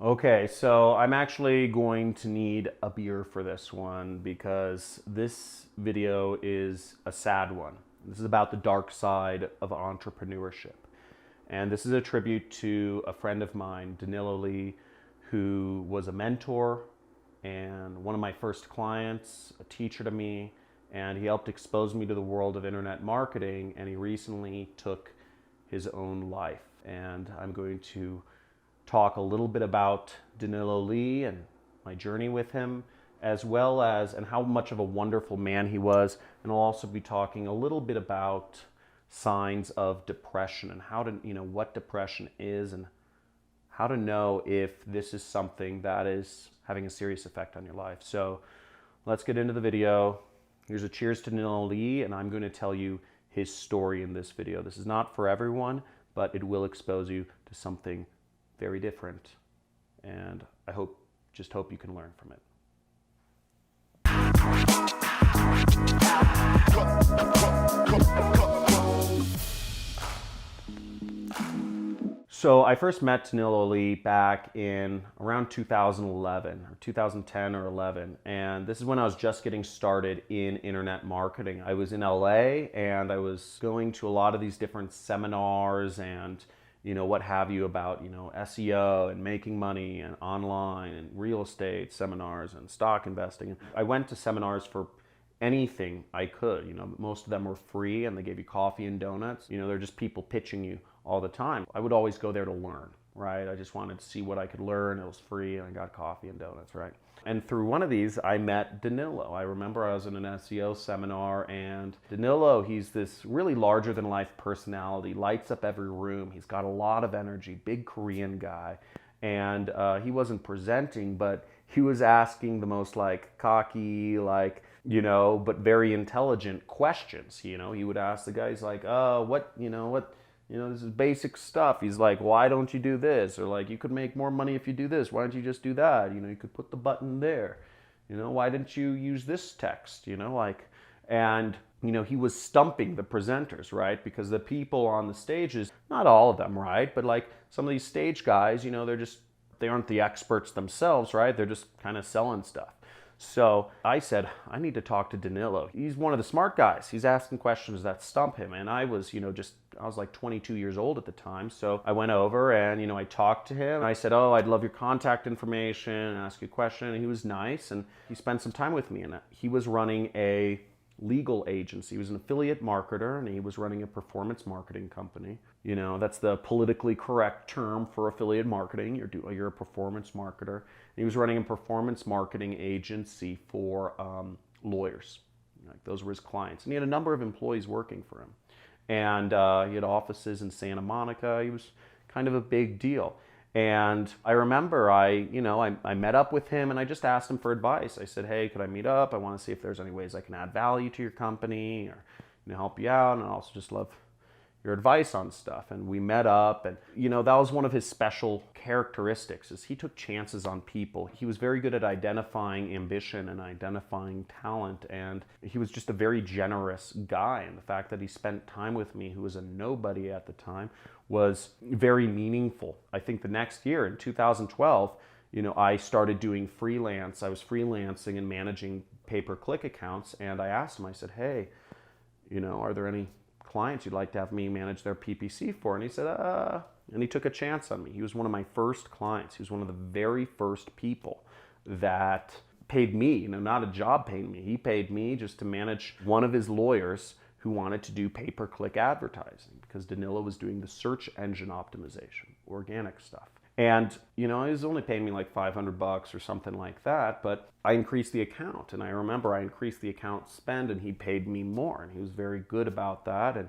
Okay, so I'm actually going to need a beer for this one because this video is a sad one. This is about the dark side of entrepreneurship. And this is a tribute to a friend of mine, Danilo, who was a mentor and one of my first clients, a teacher to me, and he helped expose me to the world of internet marketing, and he recently took his own life. And I'm going to talk a little bit about Danilo Lee and my journey with him, as well as and how much of a wonderful man he was. And I'll also be talking a little bit about signs of depression and how to, what depression is and how to know if this is something that is having a serious effect on your life. So let's get into the video. Here's a cheers to Danilo Lee, and I'm going to tell you his story in this video. This is not for everyone, but it will expose you to something very different, and I just hope you can learn from it. So I first met Danilo Lee back in around 2011 or 2010 or 11, and this is when I was just getting started in internet marketing. I was in LA and I was going to a lot of these different seminars and what have you about, SEO and making money and online and real estate seminars and stock investing. I went to seminars for anything I could. Most of them were free and they gave you coffee and donuts. They're just people pitching you all the time. I would always go there to learn, right? I just wanted to see what I could learn. It was free and I got coffee and donuts, right? And through one of these, I met Danilo. I remember I was in an SEO seminar, and Danilo, he's this really larger than life personality, lights up every room. He's got a lot of energy, big Korean guy. And he wasn't presenting, but he was asking the most cocky, but very intelligent questions. He would ask the guys this is basic stuff. He's like, why don't you do this? Or you could make more money if you do this. Why don't you just do that? You could put the button there. Why didn't you use this text? And he was stumping the presenters, right? Because the people on the stages, not all of them, right? But some of these stage guys, they aren't the experts themselves, right? They're just kind of selling stuff. So I said, I need to talk to Danilo. He's one of the smart guys. He's asking questions that stump him. And I was, I was 22 years old at the time. So I went over and, I talked to him. I said, oh, I'd love your contact information and ask you a question. And he was nice. And he spent some time with me. And he was running a legal agency. He was an affiliate marketer, and he was running a performance marketing company. That's the politically correct term for affiliate marketing. You're a performance marketer. And he was running a performance marketing agency for lawyers. Those were his clients. And he had a number of employees working for him. And he had offices in Santa Monica. He was kind of a big deal. And I remember I met up with him and I just asked him for advice. I said, hey, could I meet up? I want to see if there's any ways I can add value to your company or help you out. And I also just love your advice on stuff. And we met up, and that was one of his special characteristics, is he took chances on people. He was very good at identifying ambition and identifying talent, and he was just a very generous guy. And the fact that he spent time with me, who was a nobody at the time, was very meaningful. I think the next year, in 2012, I started doing freelance. I was freelancing and managing pay-per-click accounts, and I asked him, I said, hey, are there any clients you'd like to have me manage their PPC for? And he said, and he took a chance on me. He was one of my first clients. He was one of the very first people that paid me, not a job paying me. He paid me just to manage one of his lawyers who wanted to do pay-per-click advertising, because Danilo was doing the search engine optimization, organic stuff. And, he was only paying me $500 or something like that, but I increased the account. And I remember I increased the account spend and he paid me more. And he was very good about that. And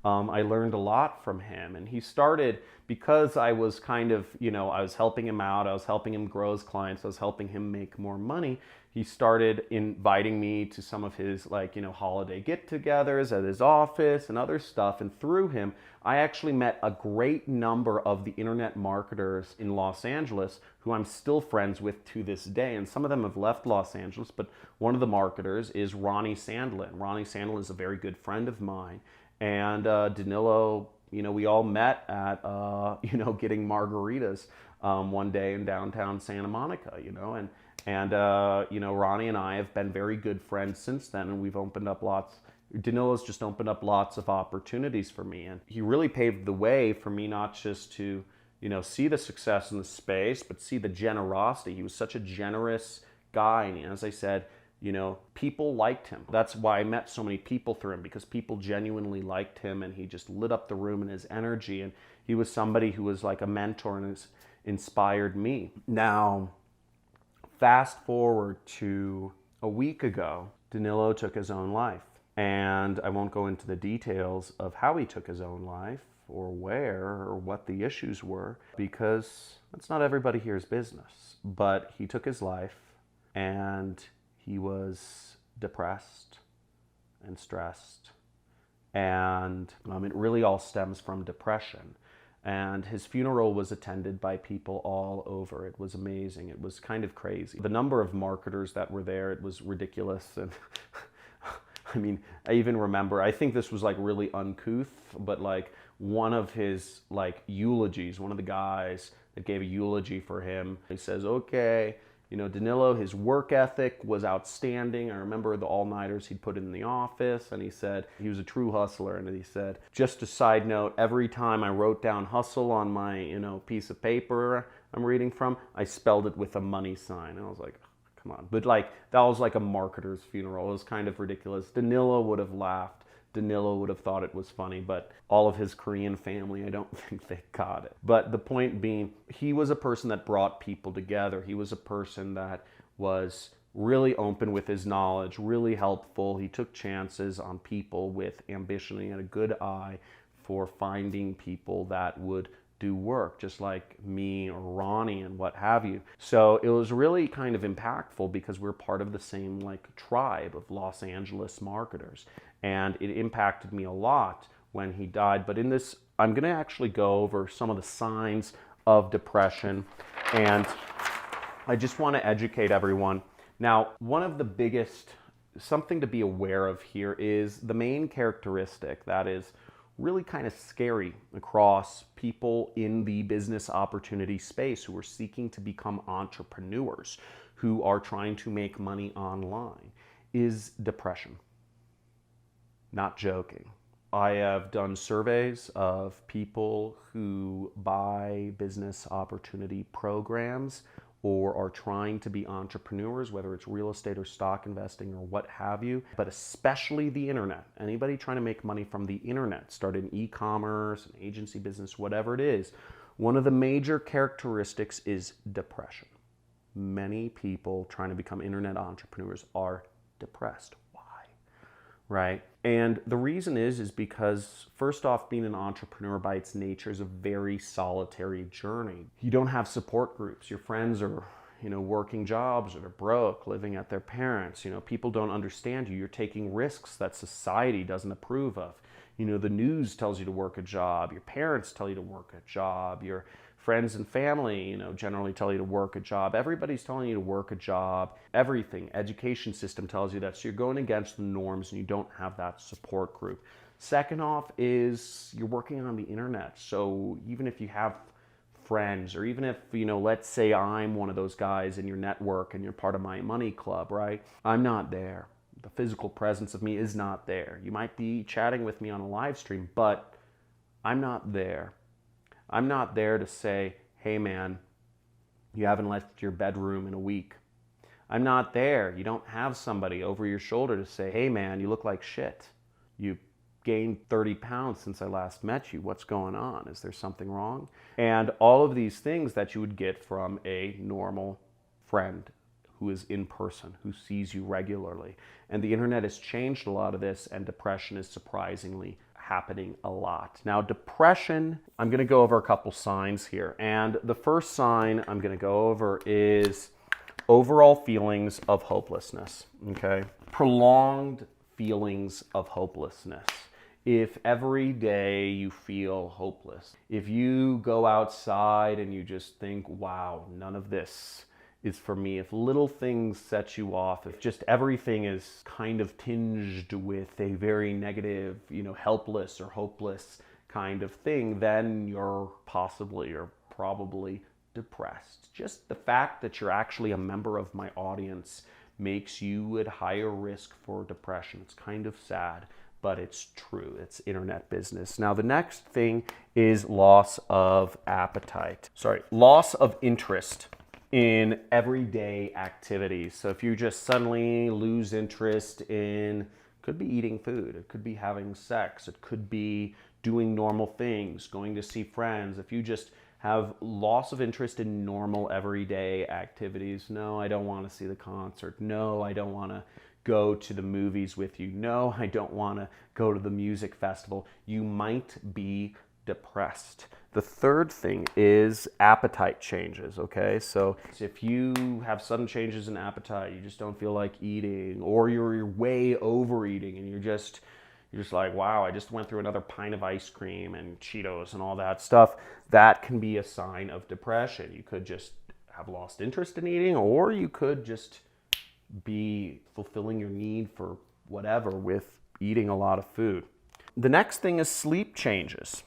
I learned a lot from him. And he started, because I was kind of, I was helping him out, I was helping him grow his clients, I was helping him make more money. He started inviting me to some of his holiday get-togethers at his office and other stuff. And through him, I actually met a great number of the internet marketers in Los Angeles who I'm still friends with to this day. And some of them have left Los Angeles, but one of the marketers is Ronnie Sandlin. Ronnie Sandlin is a very good friend of mine. And Danilo we all met at, getting margaritas one day in downtown Santa Monica, and Ronnie and I have been very good friends since then, and we've opened up Danilo's just opened up lots of opportunities for me, and he really paved the way for me not just to, see the success in the space, but see the generosity. He was such a generous guy, and as I said, people liked him. That's why I met so many people through him, because people genuinely liked him, and he just lit up the room in his energy, and he was somebody who was like a mentor and has inspired me. Now, fast forward to a week ago, Danilo took his own life. And I won't go into the details of how he took his own life or where or what the issues were, because that's not everybody here's business. But he took his life, and he was depressed and stressed. And it really all stems from depression. And his funeral was attended by people all over. It was amazing. It was kind of crazy. The number of marketers that were there, it was ridiculous. And I even remember, I think this was like really uncouth, but like one of his like eulogies, one of the guys that gave a eulogy for him, he says, okay, Danilo, his work ethic was outstanding. I remember the all-nighters he'd put in the office, and he said he was a true hustler. And he said, just a side note, every time I wrote down hustle on my, piece of paper I'm reading from, I spelled it with a money sign. And I was like, come on. But like, that was like a marketer's funeral. It was kind of ridiculous. Danilo would have laughed. Danilo would have thought it was funny, but all of his Korean family, I don't think they got it. But the point being, he was a person that brought people together. He was a person that was really open with his knowledge, really helpful. He took chances on people with ambition. He had a good eye for finding people that would do work, just like me or Ronnie and what have you. So it was really kind of impactful because we're part of the same like tribe of Los Angeles marketers. And it impacted me a lot when he died. But in this, I'm gonna actually go over some of the signs of depression, and I just wanna educate everyone. Now, one of the biggest, something to be aware of here is the main characteristic that is really kind of scary across people in the business opportunity space who are seeking to become entrepreneurs, who are trying to make money online, is depression. Not joking. I have done surveys of people who buy business opportunity programs or are trying to be entrepreneurs, whether it's real estate or stock investing or what have you, but especially the internet. Anybody trying to make money from the internet, start an e-commerce, an agency business, whatever it is, one of the major characteristics is depression. Many people trying to become internet entrepreneurs are depressed. Why? Right? And the reason is because, first off, being an entrepreneur by its nature is a very solitary journey. You don't have support groups. Your friends are, working jobs, or they're broke, living at their parents. People don't understand you. You're taking risks that society doesn't approve of. The news tells you to work a job. Your parents tell you to work a job. Your friends and family, generally tell you to work a job. Everybody's telling you to work a job. Everything, education system tells you that. So you're going against the norms and you don't have that support group. Second off is you're working on the internet. So even if you have friends, or even if, let's say I'm one of those guys in your network and you're part of my money club, right? I'm not there. The physical presence of me is not there. You might be chatting with me on a live stream, but I'm not there. I'm not there to say, hey man, you haven't left your bedroom in a week. I'm not there. You don't have somebody over your shoulder to say, hey man, you look like shit. You gained 30 pounds since I last met you. What's going on? Is there something wrong? And all of these things that you would get from a normal friend who is in person, who sees you regularly. And the internet has changed a lot of this, and depression is surprisingly happening a lot. Now, depression, I'm going to go over a couple signs here. And the first sign I'm going to go over is overall feelings of hopelessness, okay? Prolonged feelings of hopelessness. If every day you feel hopeless, if you go outside and you just think, wow, none of this is for me, if little things set you off, if just everything is kind of tinged with a very negative, helpless or hopeless kind of thing, then you're possibly or probably depressed. Just the fact that you're actually a member of my audience makes you at higher risk for depression. It's kind of sad, but it's true. It's internet business. Now, the next thing is loss of appetite. Loss of interest in everyday activities. So if you just suddenly lose interest in, could be eating food, it could be having sex, it could be doing normal things, going to see friends. If you just have loss of interest in normal everyday activities, no, I don't want to see the concert. No, I don't want to go to the movies with you. No, I don't want to go to the music festival. You might be depressed. The third thing is appetite changes, okay? So if you have sudden changes in appetite, you just don't feel like eating, or you're way overeating and you're just like, wow, I just went through another pint of ice cream and Cheetos and all that stuff, that can be a sign of depression. You could just have lost interest in eating, or you could just be fulfilling your need for whatever with eating a lot of food. The next thing is sleep changes.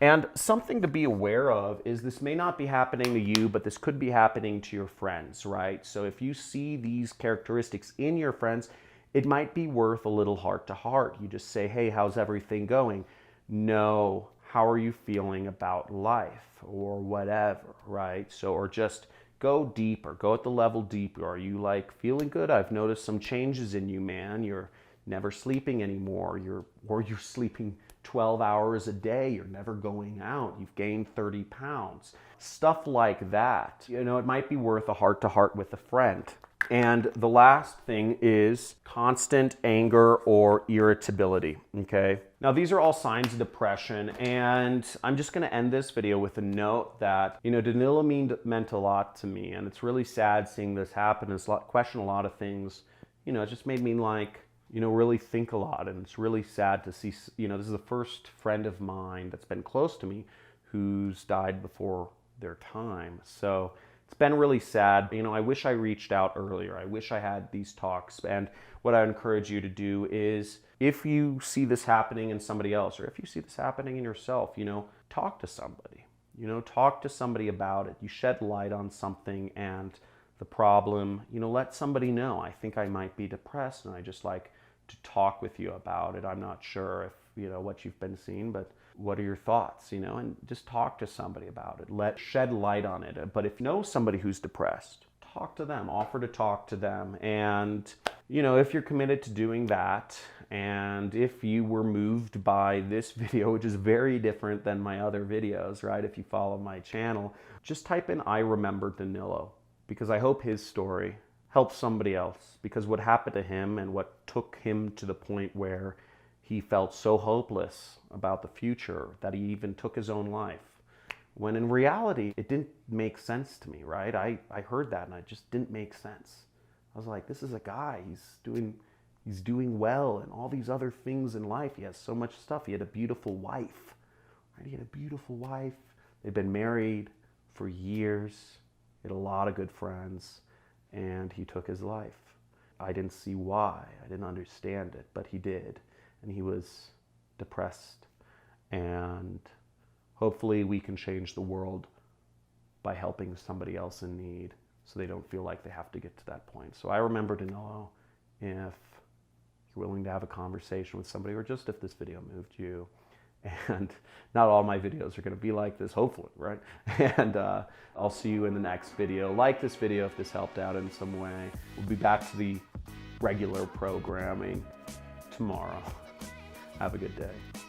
And something to be aware of is this may not be happening to you, but this could be happening to your friends, right? So if you see these characteristics in your friends, it might be worth a little heart to heart. You just say, hey, how's everything going? No, how are you feeling about life or whatever, right? So, or just go deeper, go at the level deeper. Are you like feeling good? I've noticed some changes in you, man. You're never sleeping anymore. You're sleeping 12 hours a day. You're never going out. You've gained 30 pounds. Stuff like that. You know, it might be worth a heart to heart with a friend. And the last thing is constant anger or irritability, okay? Now, these are all signs of depression, and I'm just gonna end this video with a note that, you know, Danilo meant a lot to me, and it's really sad seeing this happen and question a lot of things. You know, it just made me like, you know, really think a lot, and it's really sad to see, you know, this is the first friend of mine that's been close to me who's died before their time. So it's been really sad. You know, I wish I reached out earlier. I wish I had these talks. And what I encourage you to do is, if you see this happening in somebody else, or if you see this happening in yourself, you know, talk to somebody. You know, talk to somebody about it. You shed light on something and the problem, you know, let somebody know. I think I might be depressed and I just like to talk with you about it. I'm not sure if, you know, what you've been seeing, but what are your thoughts, you know, and just talk to somebody about it. Shed light on it. But if you know somebody who's depressed, talk to them, offer to talk to them. And, you know, if you're committed to doing that, and if you were moved by this video, which is very different than my other videos, right? If you follow my channel, just type in, I remember Danilo, because I hope his story helps somebody else, because what happened to him and what took him to the point where he felt so hopeless about the future that he even took his own life. When in reality, it didn't make sense to me, right? I heard that and it just didn't make sense. I was like, this is a guy, he's doing well and all these other things in life. He has so much stuff. He had a beautiful wife, right? He had a beautiful wife. They'd been married for years. He had a lot of good friends, and he took his life. I didn't see why. I didn't understand it, but he did. And he was depressed. And hopefully we can change the world by helping somebody else in need so they don't feel like they have to get to that point. So I remember Danilo. If you're willing to have a conversation with somebody, or just if this video moved you, and not all my videos are going to be like this, hopefully, right? And I'll see you in the next video. Like this video if this helped out in some way. We'll be back to the regular programming tomorrow. Have a good day.